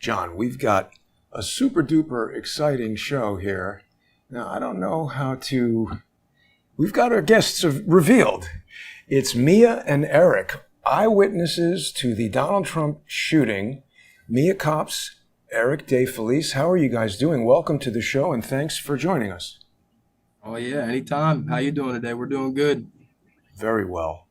John, we've got a super duper exciting show here. Now, I don't know how to... We've got our guests revealed. It's Mia and Eric, eyewitnesses to the Donald Trump shooting. Mia Kipps, Eric Defelice. How are you guys doing? Welcome to the show, and thanks for joining us. Oh, yeah, anytime. How you doing today? We're doing good. Very well.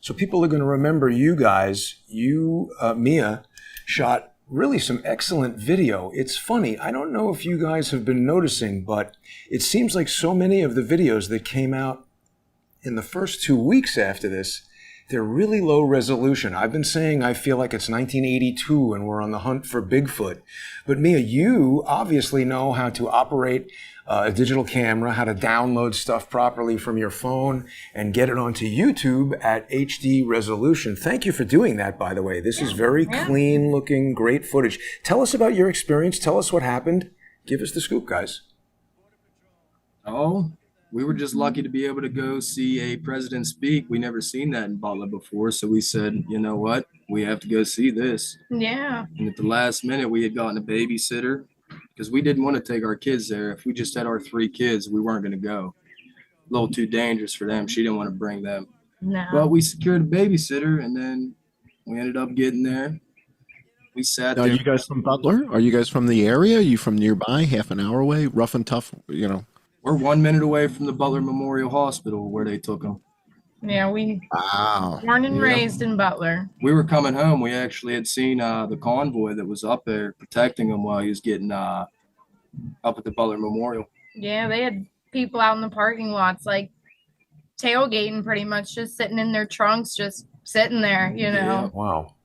So people are going to remember you guys. You, Mia, shot really some excellent video. It's funny. I don't know if you guys have been noticing, but it seems like so many of the videos that came out in the first 2 weeks after this, they're really low resolution. I've been saying I feel like it's 1982 and we're on the hunt for Bigfoot. But Mia, you obviously know how to operate a digital camera, how to download stuff properly from your phone and get it onto YouTube at HD resolution. Thank you for doing that, by the way. This is very clean looking, great footage. Tell us about your experience. Tell us what happened. Give us the scoop, guys. Oh, we were just lucky to be able to go see a president speak. We never seen that in Butler before. So we said, you know what? We have to go see this. Yeah. And at the last minute, we had gotten a babysitter because we didn't want to take our kids there. If we just had our 3 kids, we weren't going to go. A little too dangerous for them. She didn't want to bring them. No. But we secured a babysitter, and then we ended up getting there. We sat there. Are you guys from Butler? Are you guys from the area? Are you from nearby, half an hour away? Rough and tough, you know? We're 1 minute away from the Butler Memorial Hospital where they took him. Yeah, Wow. born and raised in Butler. We were coming home. We actually had seen the convoy that was up there protecting him while he was getting up at the Butler Memorial. Yeah, they had people out in the parking lots, like tailgating pretty much, just sitting in their trunks, just sitting there, you know. Yeah. Wow.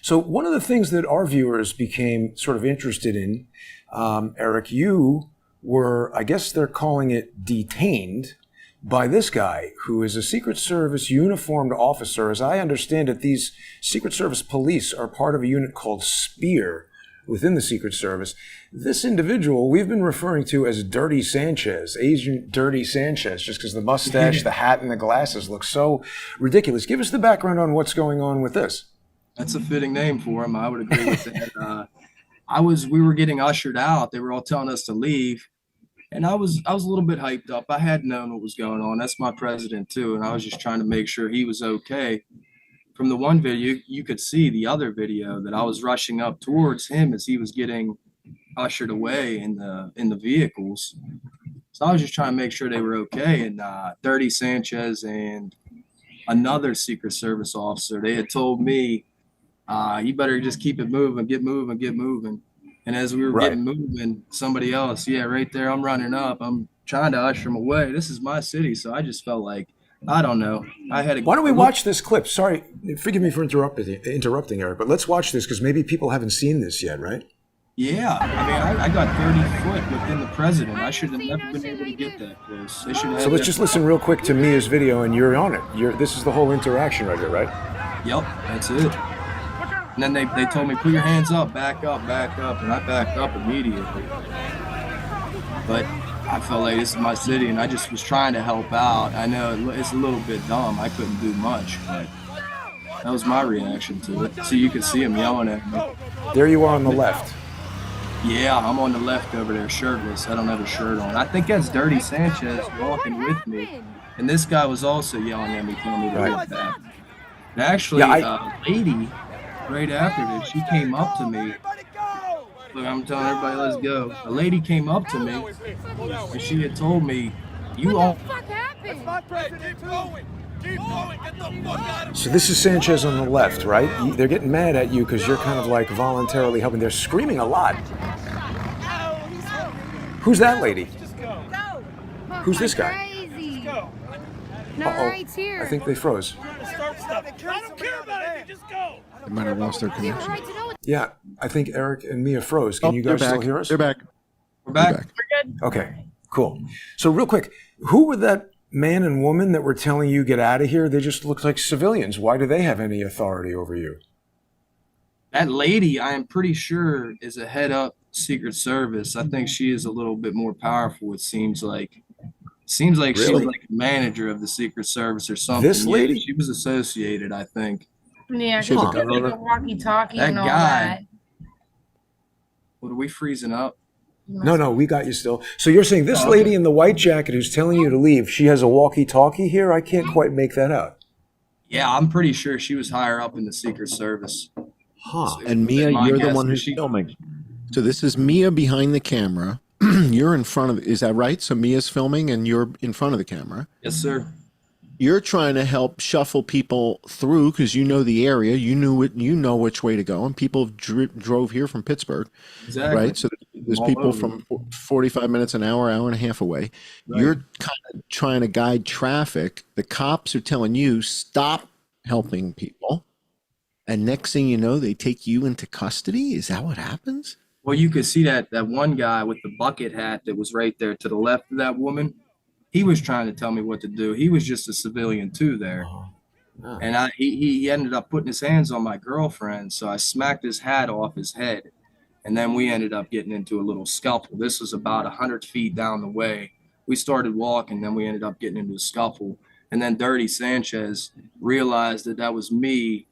So one of the things that our viewers became sort of interested in, Eric, you were, I guess they're calling it detained by this guy who is a Secret Service uniformed officer. As I understand it, these Secret Service police are part of a unit called SPEAR within the Secret Service. This individual we've been referring to as Dirty Sanchez, Agent Dirty Sanchez, just because the mustache, the hat, and the glasses look so ridiculous. Give us the background on what's going on with this. That's a fitting name for him. I would agree with that. We were getting ushered out. They were all telling us to leave. And I was a little bit hyped up. I had known what was going on. That's my president too. And I was just trying to make sure he was okay. From the one video, you could see the other video that I was rushing up towards him as he was getting ushered away in the vehicles. So I was just trying to make sure they were okay. And Dirty Sanchez and another Secret Service officer, they had told me, you better just keep it moving, get moving, get moving. And as we were getting moving, somebody else, right there, I'm running up. I'm trying to usher him away. This is my city, so I just felt like, I don't know. Why don't we watch this clip? Sorry, forgive me for interrupting, Eric, but let's watch this because maybe people haven't seen this yet, right? Yeah, I mean, I got 30 foot within the president. I should have never been able to get that close. So let's just listen real quick to Mia's video, and you're on it. This is the whole interaction right here, right? Yep, that's it. And then they told me, put your hands up, back up, and I backed up immediately. But I felt like this is my city, and I just was trying to help out. I know it's a little bit dumb. I couldn't do much, but that was my reaction to it. So you could see him yelling at me. There you are on the left. Yeah, I'm on the left over there, shirtless. I don't have a shirt on. I think that's Dirty Sanchez walking with me. And this guy was also yelling at me, telling me to hit back. And actually, a lady right after this, she came up to me. Look, I'm telling everybody, let's go. A lady came up to me, and she had told me, "You all." So this is Sanchez on the left, right? They're getting mad at you because you're kind of like voluntarily helping. They're screaming a lot. Who's that lady? Who's this guy? Uh-oh. I think they froze. They might have lost their connection. Yeah, I think Eric and Mia froze. Can you guys still hear us? They're back. We're back. We're good. Okay, cool. So real quick, who were that man and woman that were telling you get out of here? They just looked like civilians. Why do they have any authority over you? That lady, I am pretty sure, is a head up Secret Service. I think she is a little bit more powerful, it seems like. Really? She was like a manager of the Secret Service or something. This lady? Yeah, she was associated, I think. Yeah, She's a the walkie-talkie That and all guy. that. What, are we freezing up? No, we got you still. So you're saying this Oh, lady okay. in the white jacket who's telling you to leave, she has a walkie-talkie here? I can't quite make that out. Yeah, I'm pretty sure she was higher up in the Secret Service. Huh. So And Mia, my you're the guess one was who's filming. So this is Mia behind the camera. You're in front of, is that right? So Mia's filming and you're in front of the camera. Yes, sir. You're trying to help shuffle people through because you know the area, you knew it, you know which way to go, and people drove here from Pittsburgh, Exactly. right? So there's All people over. from 45 minutes, an hour and a half away. Right. You're kind of trying to guide traffic. The cops are telling you stop helping people, and next thing you know, they take you into custody. Is that what happens? Well, you could see that one guy with the bucket hat that was right there to the left of that woman. He was trying to tell me what to do. He was just a civilian too there. Oh. And he ended up putting his hands on my girlfriend. So I smacked his hat off his head. And then we ended up getting into a little scuffle. This was about 100 feet down the way. We started walking, then we ended up getting into a scuffle. And then Dirty Sanchez realized that was me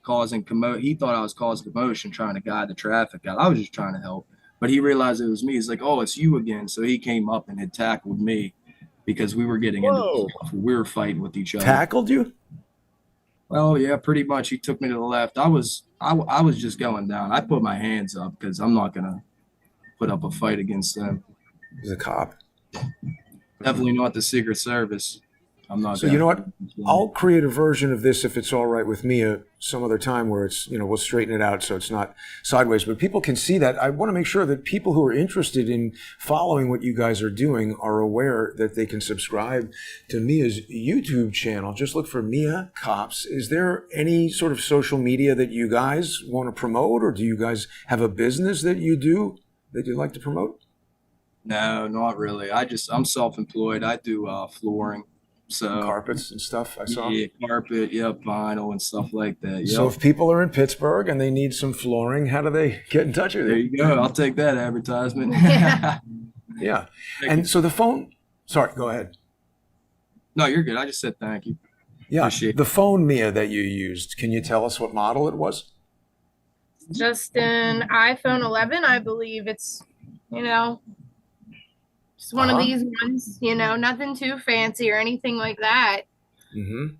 causing commotion. He thought I was causing commotion, trying to guide the traffic out. I was just trying to help. But he realized it was me. He's like, oh, it's you again. So he came up and had tackled me because we were getting into Whoa. we were fighting with each other. Tackled you? Well, yeah, pretty much. He took me to the left. I was just going down. I put my hands up because I'm not gonna put up a fight against them. He's a cop. Definitely not the Secret Service. I'm not. So you know what? I'll create a version of this if it's all right with Mia some other time where it's, we'll straighten it out so it's not sideways. But people can see that. I want to make sure that people who are interested in following what you guys are doing are aware that they can subscribe to Mia's YouTube channel. Just look for Mia Cops. Is there any sort of social media that you guys want to promote, or do you guys have a business that you do that you'd like to promote? No, not really. I'm self-employed. I do flooring. So Carpets and stuff, I saw. yeah, carpet, yep, vinyl and stuff like that. Yep. So if people are in Pittsburgh and they need some flooring, how do they get in touch with There you? you go. I'll take that advertisement. Yeah. Yeah. Thank And you. so the phone, sorry, go ahead. No, you're good. I just said thank you. Yeah. Appreciate it. The phone, Mia, that you used, can you tell us what model it was? Just an iPhone 11, I believe. It's, just one of Uh-huh. these ones, nothing too fancy or anything like that. Mm-hmm.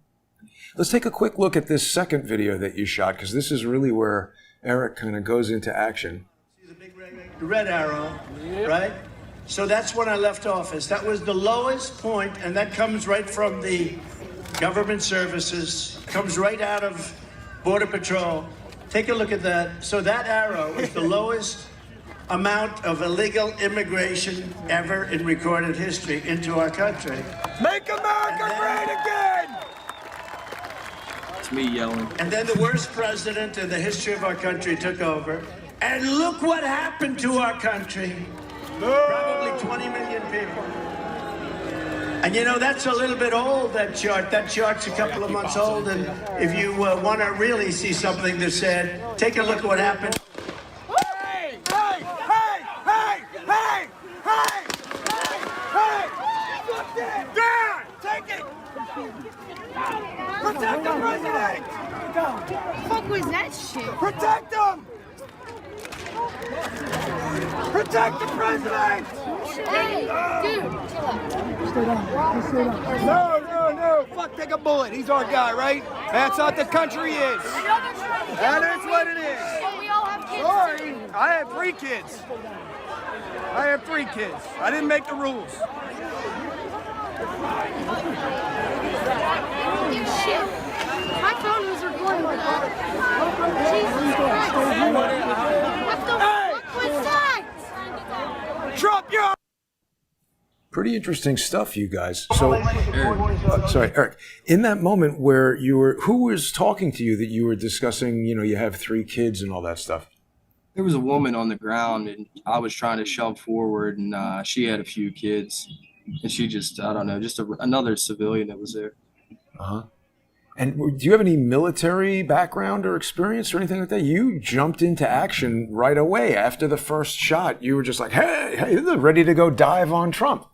Let's take a quick look at this second video that you shot, because this is really where Eric kind of goes into action. See the big red arrow, right? So that's when I left office. That was the lowest point, and that comes right from the government services, comes right out of Border Patrol. Take a look at that. So that arrow is the lowest amount of illegal immigration ever in recorded history into our country. Make America great again! It's me yelling. And then the worst president in the history of our country took over. And look what happened to our country. Probably 20 million people. And that's a little bit old, that chart. That chart's a couple of months old. And if you want to really see something that's sad, take a look at what happened. Hey! Hey! Hey! Hey! Hey! Hey! Hey! Hey! Down! Take it! Protect the president! Fuck was that shit? Protect him! Protect the president! Hey, dude, chill out. No. Fuck, take a bullet. He's our guy, right? That's what the country is. That is what it is. But we all have kids. Sorry, I have 3 kids. I didn't make the rules. Holy shit. My phone was recording that. Jesus Christ. What the fuck was that? Drop your... Pretty interesting stuff, you guys. So, sorry, Eric, in that moment where who was talking to you that you were discussing, you have 3 kids and all that stuff? There was a woman on the ground, and I was trying to shove forward, and she had a few kids, and she just, I don't know, just another civilian that was there. Uh-huh. And do you have any military background or experience or anything like that? You jumped into action right away after the first shot. You were just like, hey, ready to go dive on Trump.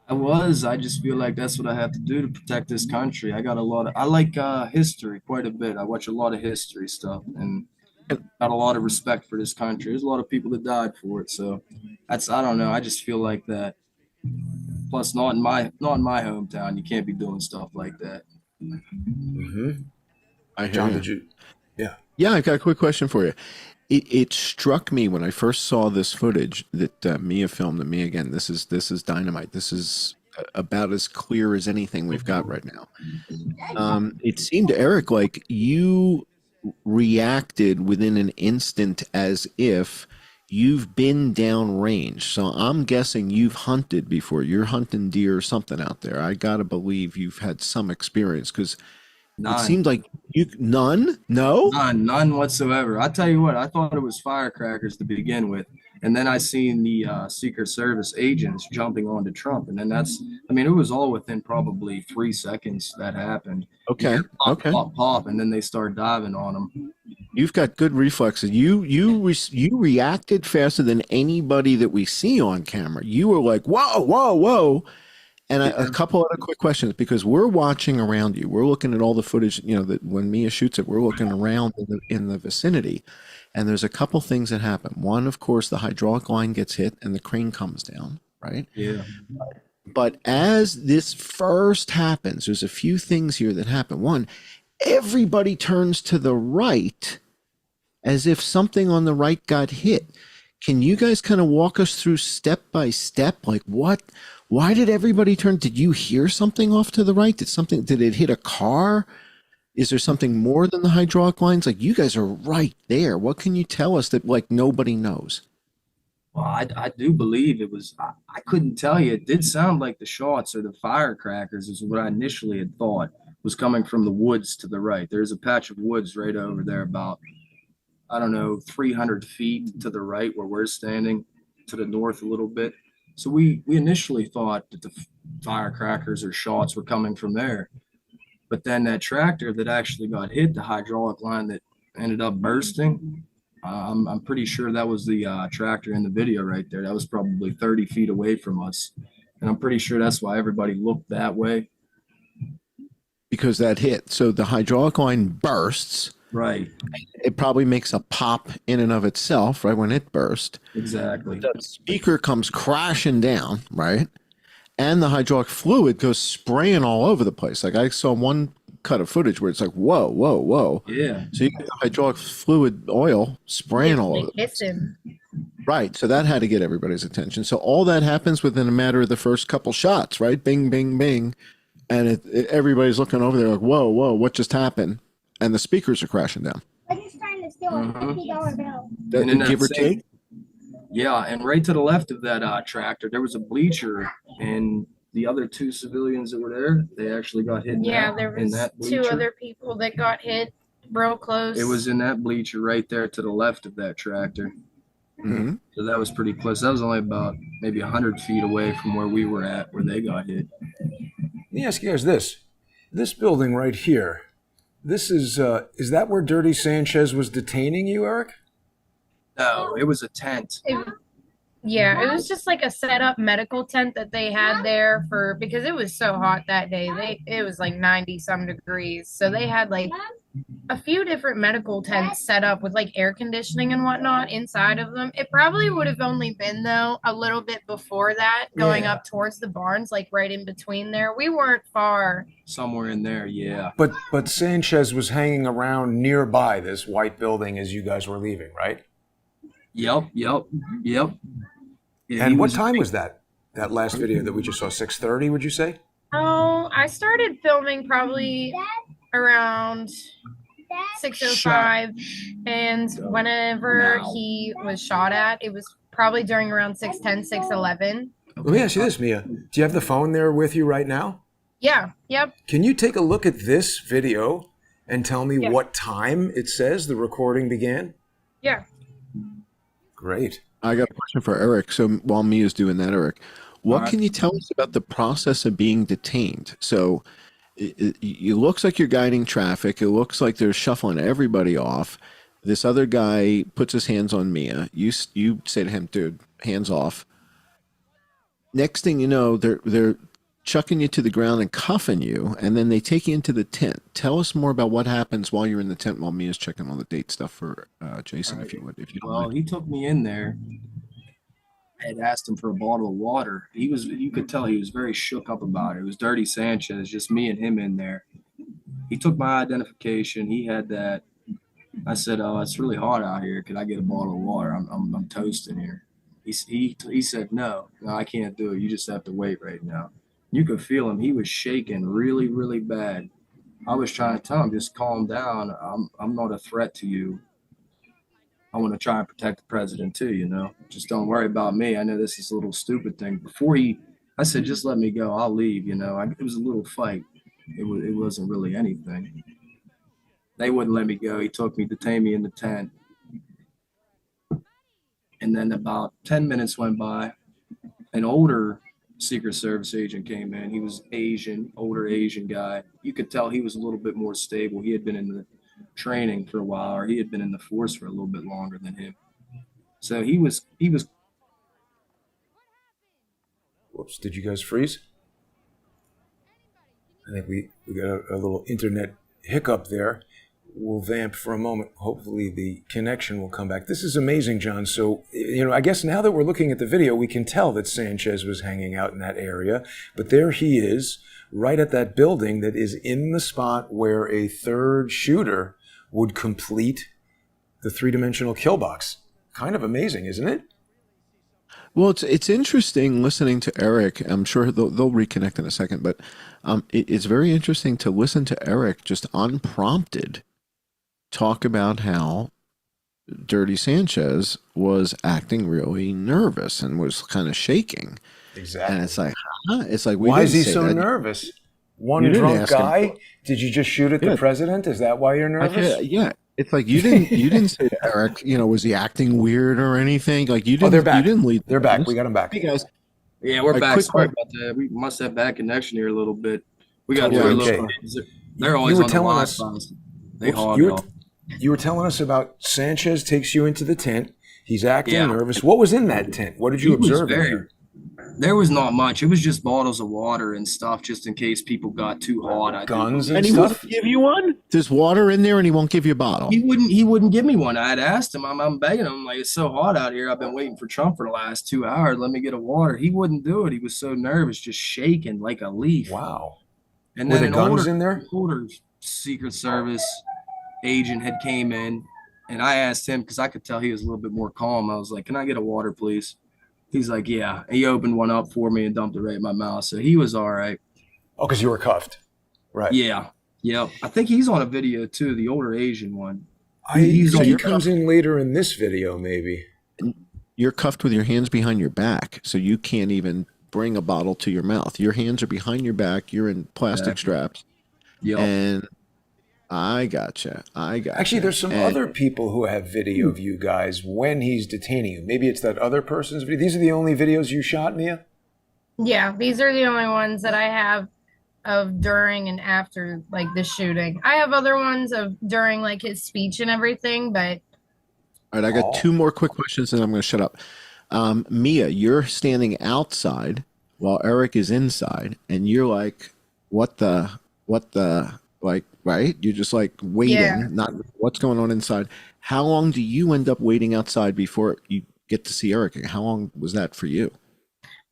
I just feel like that's what I have to do to protect this country. I like history quite a bit. I watch a lot of history stuff, and got a lot of respect for this country. There's a lot of people that died for it. So I don't know. I just feel like that. Plus, not in my hometown. You can't be doing stuff like that. I hear John, you. did you? Yeah. Yeah, I've got a quick question for you. It struck me when I first saw this footage that Mia filmed, and Mia, again, this is dynamite. This is about as clear as anything we've got right now. It seemed to Eric like you reacted within an instant as if you've been downrange. So I'm guessing you've hunted before. You're hunting deer or something out there. I gotta believe you've had some experience, because it seemed like you none. No. None whatsoever. I tell you what, I thought it was firecrackers to begin with, and then I seen the Secret Service agents jumping onto Trump, and then it was all within probably 3 seconds that happened. Okay. Pop, pop, pop, and then they start diving on them. You've got good reflexes. You reacted faster than anybody that we see on camera. You were like, whoa, whoa, whoa. And a couple other quick questions, because we're watching around you. We're looking at all the footage, that when Mia shoots it, we're looking around in the vicinity. And there's a couple things that happen. One, of course, the hydraulic line gets hit and the crane comes down, right? Yeah. But as this first happens, there's a few things here that happen. One, everybody turns to the right as if something on the right got hit. Can you guys kind of walk us through step by step? Like what? Why did everybody turn? Did you hear something off to the right? Did it hit a car? Is there something more than the hydraulic lines? Like, you guys are right there. What can you tell us that like nobody knows? Well, I do believe it was. I couldn't tell you. It did sound like the shots or the firecrackers is what I initially had thought was coming from the woods to the right. There's a patch of woods right over there, about, I don't know, 300 feet to the right where we're standing, to the north a little bit. So we initially thought that the firecrackers or shots were coming from there. But then that tractor that actually got hit, the hydraulic line that ended up bursting, I'm pretty sure that was the tractor in the video right there. That was probably 30 feet away from us. And I'm pretty sure that's why everybody looked that way. Because that hit. So the hydraulic line bursts. Right. It probably makes a pop in and of itself, right, when it burst. Exactly. The speaker comes crashing down, right? And the hydraulic fluid goes spraying all over the place. Like, I saw one cut of footage where it's like, whoa, whoa, whoa. Yeah. So you get the hydraulic fluid oil spraying all over the place. Right. So that had to get everybody's attention. So all that happens within a matter of the first couple shots, right? Bing, bing, bing. And everybody's looking over there like, whoa, whoa, what just happened? And the speakers are crashing down. I'm just trying to steal a $50 bill. Give or take? Yeah, and right to the left of that tractor, there was a bleacher, and the other two civilians that were there, they actually got hit. There was two other people that got hit real close. It was in that bleacher right there to the left of that tractor. Mm-hmm. So that was pretty close. That was only about maybe 100 feet away from where we were at, where they got hit. Let me ask you guys this. This building right here, this is that where Dirty Sanchez was detaining you, Eric? No, it was a tent. It was just like a set up medical tent that they had there because it was so hot that day. It was like 90 some degrees. So they had like a few different medical tents set up with like air conditioning and whatnot inside of them. It probably would have only been, though, a little bit before that, going up towards the barns, like right in between there. We weren't far. Somewhere in there, yeah. But Sanchez was hanging around nearby this white building as you guys were leaving, right? Yep. Yeah, and what time was that last video that we just saw? 6:30, would you say? Oh, I started filming probably around 6:05, and whenever he was shot at, it was probably during around 6:10, 6:11. Let me ask you this, Mia. Do you have the phone there with you right now? Yeah. Yep. Can you take a look at this video and tell me what time it says the recording began? Yeah. Great. I got a question for Eric. So while Mia's doing that, Eric, what can you tell us about the process of being detained? So it looks like you're guiding traffic. It looks like they're shuffling everybody off. This other guy puts his hands on Mia. You say to him, dude, hands off. Next thing you know, they're chucking you to the ground and cuffing you, and then they take you into the tent. Tell us more about what happens while you're in the tent while Mia's checking all the date stuff for Jason, Right. if you would, if you don't Well, mind. he took me in there. I had asked him for a bottle of water. You could tell he was very shook up about it. It was Dirty Sanchez, just me and him in there. He took my identification. He had that. I said, "Oh, it's really hot out here. Could I get a bottle of water? I'm toasting here." He said, "No, I can't do it. You just have to wait right now." You could feel him. He was shaking really, really bad. I was trying to tell him, just calm down. I'm not a threat to you. I want to try and protect the president too, Just don't worry about me. I know this is a little stupid thing. I said, just let me go. I'll leave, It was a little fight. It wasn't really anything. They wouldn't let me go. He took me, detained me in the tent. And then about 10 minutes went by. An older Secret Service agent came in. He was Asian, older Asian guy. You could tell he was a little bit more stable. He had been in the training for a while, or he had been in the force for a little bit longer than him. So he was. Whoops, did you guys freeze? I think we got a little internet hiccup there. We'll vamp for a moment. Hopefully the connection will come back. This is amazing, John. So, I guess now that we're looking at the video, we can tell that Sanchez was hanging out in that area. But there he is, right at that building that is in the spot where a third shooter would complete the three-dimensional kill box. Kind of amazing, isn't it? Well, it's interesting listening to Eric. I'm sure they'll reconnect in a second, but it's very interesting to listen to Eric just unprompted talk about how Dirty Sanchez was acting really nervous and was kind of shaking. Exactly. And it's like, huh? It's like, why is he so nervous? One drunk guy? Did you just shoot at the president? Is that why you're nervous? Yeah. It's like you didn't say to Eric, was he acting weird or anything? Like you didn't. Oh, they're back. You didn't lead. They're back. We got them back. Hey guys. Yeah, we're back. Sorry about that. We must have bad connection here a little bit. We got to do a little. They're always on the Wi-Fi. They hog it off. You were telling us about Sanchez takes you into the tent. He's acting nervous. What was in that tent? What did you observe in there? There was not much. It was just bottles of water and stuff, just in case people got too hot. Guns and he stuff. Won't give you one? There's water in there, and he won't give you a bottle. He wouldn't give me one. I had asked him. I'm begging him, like, it's so hot out here. I've been waiting for Trump for the last 2 hours. Let me get a water. He wouldn't do it. He was so nervous, just shaking like a leaf. Wow. And were then the guns in there? Older Secret Service agent had came in, and I asked him because I could tell he was a little bit more calm. I was like, "Can I get a water, please?" He's like, "Yeah." He opened one up for me and dumped it right in my mouth. So he was all right. Oh, because you were cuffed. Right. Yeah. Yep. I think he's on a video too, the older Asian one. He comes in later in this video, maybe. You're cuffed with your hands behind your back, so you can't even bring a bottle to your mouth. Your hands are behind your back. You're in plastic straps. Yep. And I gotcha. Actually, there's some other people who have video of you guys when he's detaining you. Maybe it's that other person's video. These are the only videos you shot, Mia? Yeah, these are the only ones that I have of during and after, like, the shooting. I have other ones of during, like, his speech and everything, but... All right, I got two more quick questions, and I'm going to shut up. Mia, you're standing outside while Eric is inside, and you're like, what the, like, right? You're just like waiting, not what's going on inside. How long do you end up waiting outside before you get to see Eric? How long was that for you?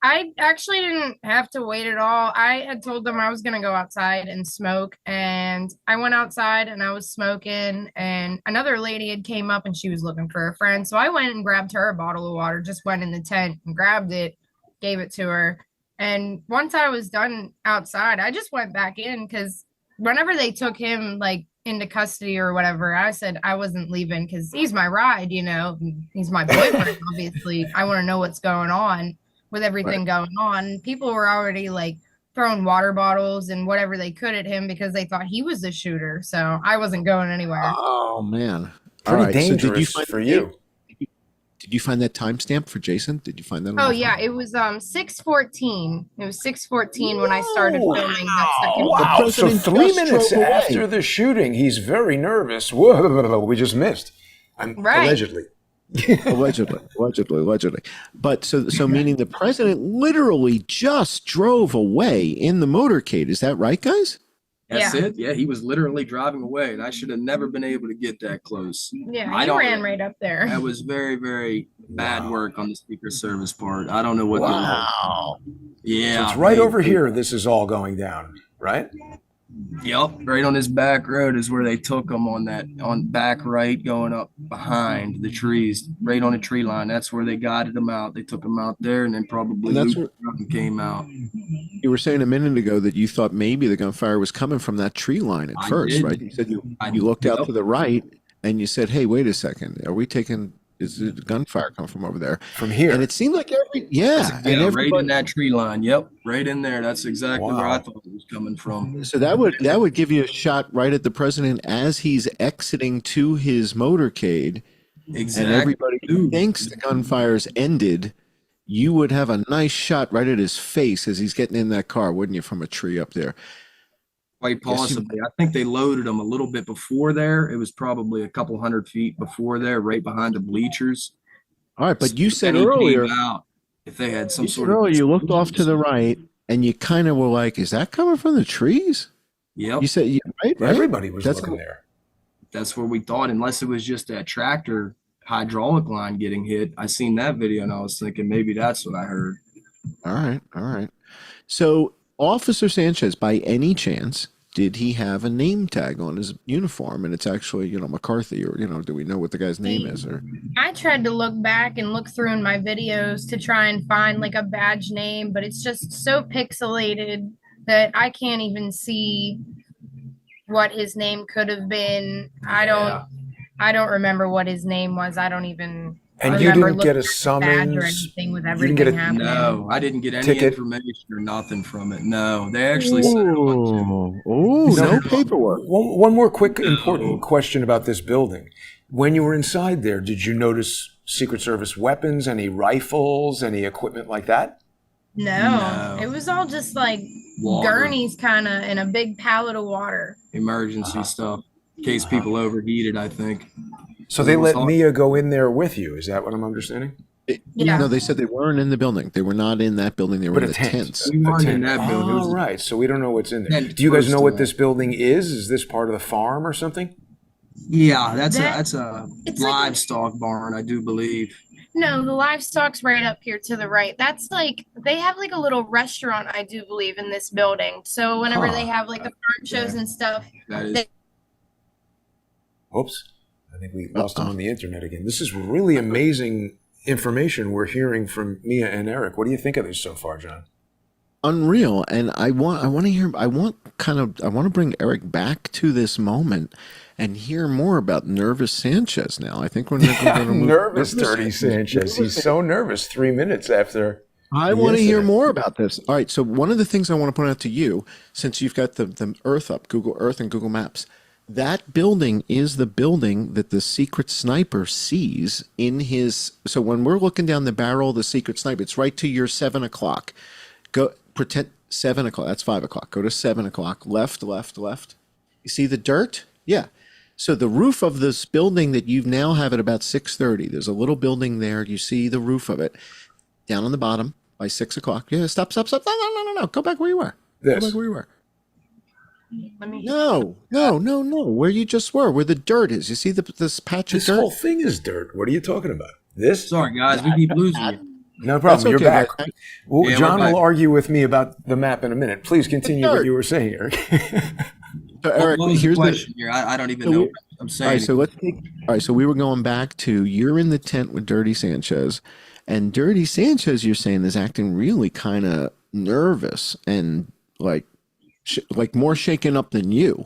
I actually didn't have to wait at all. I had told them I was going to go outside and smoke, and I went outside and I was smoking, and another lady had came up and she was looking for a friend. So I went and grabbed her a bottle of water, just went in the tent and grabbed it, gave it to her. And once I was done outside, I just went back in because whenever they took him, like, into custody or whatever, I said I wasn't leaving because he's my ride, he's my boyfriend. Obviously, I want to know what's going on with everything going on. People were already, like, throwing water bottles and whatever they could at him because they thought he was the shooter. So I wasn't going anywhere. Oh man, pretty dangerous for you. Did you find that timestamp for Jason? Did you find that? Oh yeah, it was 6:14. It was 6:14 when I started filming that second. Wow! So 3 minutes after the shooting, he's very nervous. Whoa! We just missed. Allegedly. Allegedly. But so meaning the president literally just drove away in the motorcade. Is that right, guys? That's Yeah. it. Yeah, he was literally driving away, and I should have never been able to get that close. Yeah, I he don't- ran right up there. That was very, very bad Wow. work on the Secret Service part. I don't know what. Wow. Yeah, So it's right they- over here. This is all going down, right? Yep, right on this back road is where they took him on back right, going up behind the trees, right on the tree line. That's where they guided him out. They took him out there, and then probably And that's looped around and came out. You were saying a minute ago that you thought maybe the gunfire was coming from that tree line at I first, did. right? You said you I- looked out yep. to the right and you said, "Hey, wait a second. Are we taking? Is the gunfire coming from over there?" From here. And it seemed like and Yeah, right everybody. in that tree line. Yep, right in there. That's exactly where Wow. I thought it was coming from. So that would give you a shot right at the president as he's exiting to his motorcade, Exactly. and everybody Dude. thinks the gunfire's ended. You would have a nice shot right at his face as he's getting in that car, wouldn't you, from a tree up there? Quite possibly. I think they loaded him a little bit before there. It was probably a couple 100 feet before there, right behind the bleachers. All right, but you said And he came earlier. out if they had some You said sort of. earlier you looked off to the right and you kind of were like, "Is that coming from the trees?" Yep, You said, yeah, right? Everybody was That's looking what- there. that's where we thought, unless it was just that tractor hydraulic line getting hit. I seen that video and I was thinking maybe that's what I heard. All right. So, Officer Sanchez, by any chance, did he have a name tag on his uniform? And it's actually, McCarthy, or do we know what the guy's name is? Or I tried to look back and look through in my videos to try and find like a badge name, but it's just so pixelated that I can't even see what his name could have been. I don't remember what his name was. I don't even And you remember didn't get a looking at the badge or summons. anything with You everything didn't get a- happening. No, I didn't get any Ticket. information or nothing from it. No, they actually said a bunch of- no paperwork. One more quick important question about this building. When you were inside there, did you notice Secret Service weapons, any rifles, any equipment like that? No, No. it was all just like Water. gurneys kind of and a big pallet of water. emergency stuff in case people overheated, I think. So they It was let all- Mia go in there with you. Is that what I'm understanding? Yeah. No, they said they weren't in the building. They were not in that building. They were But in a the tent. tents. We weren't in tent. that building. It was All right. So we don't know what's in there. tent Do you guys close know to what it. this building is? Is this part of the farm or something? Yeah, that's That- a it's like- livestock barn, I do believe. No, the livestock's right up here to the right. That's like they have like a little restaurant, I do believe, in this building. So whenever Huh. they have like the farm shows and stuff, That is They- Oops. I think we lost him on the internet again. This is really amazing information we're hearing from Mia and Eric. What do you think of this so far, John? Unreal. And I want to bring Eric back to this moment and hear more about Nervous Sanchez now. I think we're going to move Nervous, Dirty Sanchez. He's so nervous 3 minutes after. I the want to hear incident. more about this. All right. So one of the things I want to point out to you, since you've got the Earth up, Google Earth and Google Maps, that building is the building that the secret sniper sees in his. So when we're looking down the barrel of the secret sniper, it's right to your 7 o'clock. Go pretend 7 o'clock. That's 5 o'clock. Go to 7 o'clock. Left. You see the dirt? Yeah. So the roof of this building that you now have at about 6:30. There's a little building there. You see the roof of it down on the bottom by 6 o'clock. Yeah. Stop. No. Go back where you were. Go This. back where you were. let me No. Where you just were, where the dirt is. You see this patch of This dirt? whole thing is dirt. What are you talking about? This? sorry guys, we keep losing you. No problem. That's You're okay, back. guys. Well, Yeah, we're John back. will argue with me about the map in a minute. Please continue dirt. what you were saying, Eric. So Eric, What was the here's the question here? I don't even So know we- what I'm All saying. right, so let's take. All right, so we were going back to you're in the tent with Dirty Sanchez, and Dirty Sanchez, you're saying, is acting really kind of nervous and like more shaken up than you.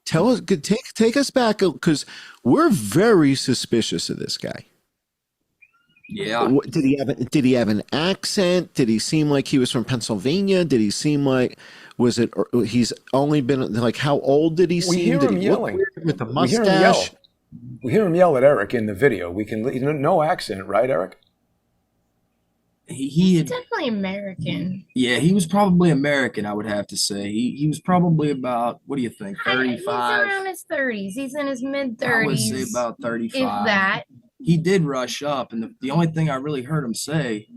Tell us, take us back because we're very suspicious of this guy. Yeah. Did he have an accent? Did he seem like he was from Pennsylvania? Did he seem like he's only been like how old did he We seem? hear Did him he look yelling. weird with the We hear him yell. mustache? We hear him yell at Eric in the video. We can no accent, right, Eric? He had, definitely American. yeah, he was probably American, I would have to say. He was probably about, what do you think, He's 35? around his 30s. He's in his mid I would say 30s. about If 35. that. he did rush up, and the only thing I really heard him say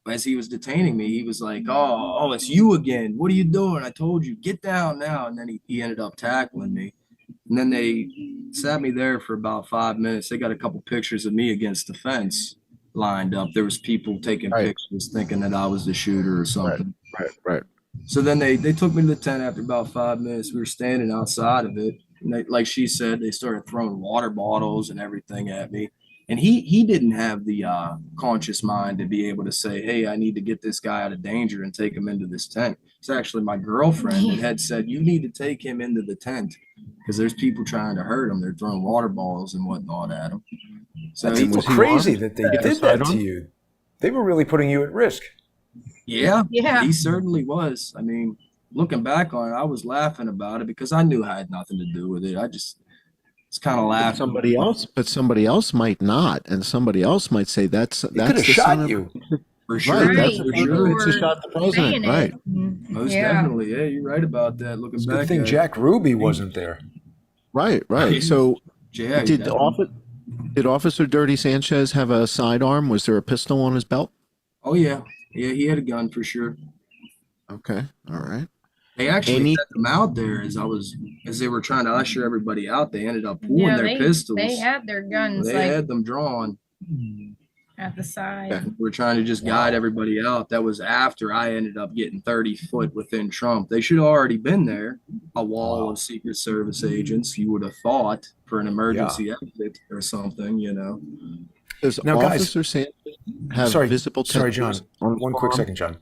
as he was detaining me, he was like, oh, it's you again. What are you doing? I told you, get down now. And then he ended up tackling me. And then they sat me there for about 5 minutes. They got a couple pictures of me against the fence lined up. There was people taking pictures thinking that I was the shooter or something. Right. So then they took me to the tent after about 5 minutes. We were standing outside of it. And they, like she said, they started throwing water bottles and everything at me. And he didn't have the conscious mind to be able to say, hey, I need to get this guy out of danger and take him into this tent. It's actually my girlfriend that had said, you need to take him into the tent because there's people trying to hurt him. They're throwing water bottles and whatnot at him. So That's he, crazy that they did that to you. They were really putting you at risk. yeah, Yeah. he certainly was. I mean, looking back on it, I was laughing about it because I knew I had nothing to do with it. I just kind of laughed. But somebody else might not, and somebody else might say that's He could have the shot son of- you. For sure. Right, That's that's for for sure. sure. It's a shot the president, Saying it. right? Most Yeah. definitely. Yeah, you're right about that. Looking It's a back good thing at Jack Ruby wasn't there. Right. So Yeah, did Officer Dirty Sanchez have a sidearm? Was there a pistol on his belt? Oh yeah, he had a gun for sure. Okay, all right. They actually Any- set them out there as they were trying to usher everybody out. They ended up pulling Yeah, their pistols. they had their guns They like had them drawn. at the side. Yeah. We're trying to just guide everybody out. That was after I ended up getting 30 foot within Trump. They should have already been there. A wall of Secret Service agents, you would have thought, for an emergency exit or something, you know. Does Now, guys- Officer Sanchez have Sorry, visible John. tattoos on his One quick forearm? second, John.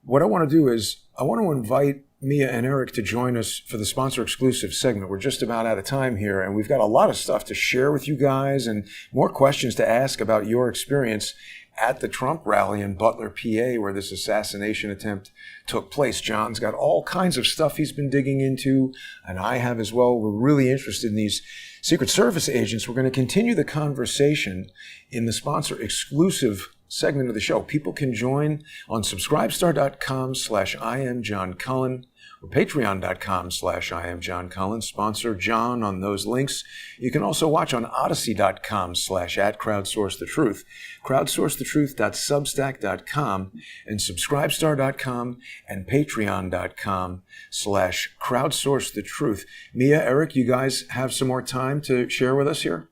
What I want to do is I want to invite Mia and Eric to join us for the sponsor exclusive segment. We're just about out of time here, and we've got a lot of stuff to share with you guys and more questions to ask about your experience at the Trump rally in Butler, PA, where this assassination attempt took place. John's got all kinds of stuff he's been digging into, and I have as well. We're really interested in these Secret Service agents. We're going to continue the conversation in the sponsor exclusive segment of the show. People can join on subscribestar.com/IamJohnCullen or patreon.com/IamJohnCullen. Sponsor John on those links. You can also watch on odyssey.com/@crowdsourcethetruth, crowdsourcethetruth.substack.com, and subscribestar.com and patreon.com/crowdsourcethetruth. Mia, Eric, you guys have some more time to share with us here?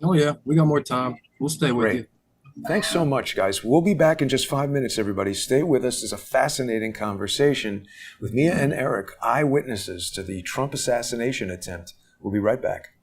Oh yeah, we got more time. We'll stay with Great. you. Thanks so much, guys. We'll be back in just 5 minutes, everybody. Stay with us. It's a fascinating conversation with Mia and Eric, eyewitnesses to the Trump assassination attempt. We'll be right back.